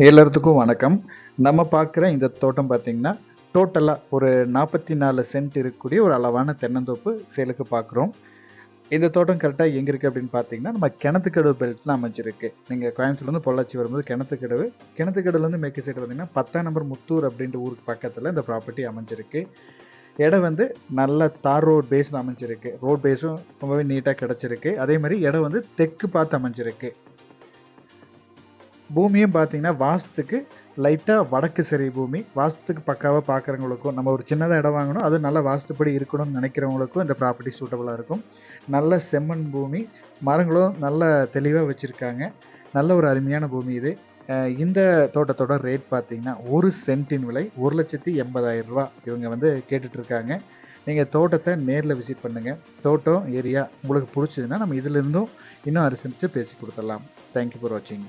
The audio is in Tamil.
எல்லாத்துக்கும் வணக்கம். நம்ம பார்க்குற இந்த தோட்டம் பார்த்தீங்கன்னா, டோட்டலா ஒரு 44 சென்ட் இருக்கக்கூடிய ஒரு அளவான தென்னந்தோப்பு சேலுக்கு பார்க்குறோம். இந்த தோட்டம் கரெக்ட்டா எங்க இருக்கு அப்படின்னு பார்த்தீங்கன்னா, நம்ம கிணத்துக்கடவு பெல்ட்ல அமைஞ்சிருக்கு. நீங்க கோயம்புத்தூர்லேருந்து பொள்ளாச்சி வரும்போது கிணத்துக்கடவு, கிணத்துக்கடவுலேருந்து மேற்கு சைடு வந்தீங்கன்னா 10ஆம் நம்பர் முத்தூர் அப்படின்ற ஊருக்கு பக்கத்துல இந்த ப்ராப்பர்ட்டி அமைஞ்சிருக்கு. இடம் வந்து நல்ல தார் ரோட் பேஸ்ல அமைஞ்சிருக்கு. ரோட் பேஸும் ரொம்பவே நீட்டா கிடைச்சிருக்கு. அதே மாரி இடம் வந்து தெற்கு பார்த்து அமைஞ்சிருக்கு. பூமியும் பார்த்தீங்கன்னா, வாஸ்துக்கு லைட்டா வடக்கு சரி பூமி. வாஸ்துக்கு பக்காவா பார்க்குறவங்களுக்கும், நம்ம ஒரு சின்னதா இடம் வாங்கணும், அதுவும் நல்ல வாஸ்துப்படி இருக்கணும்னு நினைக்கிறவங்களுக்கும் இந்த ப்ராப்பர்ட்டி சூட்டபுளா இருக்கும். நல்ல செம்மண் பூமி, மரங்களும் நல்ல தெளிவா வச்சிருக்காங்க. நல்ல ஒரு அருமையான பூமி இது. இந்த தோட்டத்தோட ரேட் பார்த்தீங்கன்னா, 1 சென்ட்டின் விலை ரூ. 1,80,000 இவங்க வந்து கேட்டுட்டு இருக்காங்க. நீங்க தோட்டத்த நேர்ல விசிட் பண்ணுங்க. தோட்டம், ஏரியா உங்களுக்கு புடிச்சதுன்னா, நம்ம இதிலிருந்தும் இன்னும் அனுசரிச்சு பேசி குடுத்துடலாம். தேங்க் யூ ஃபார் வாட்சிங்.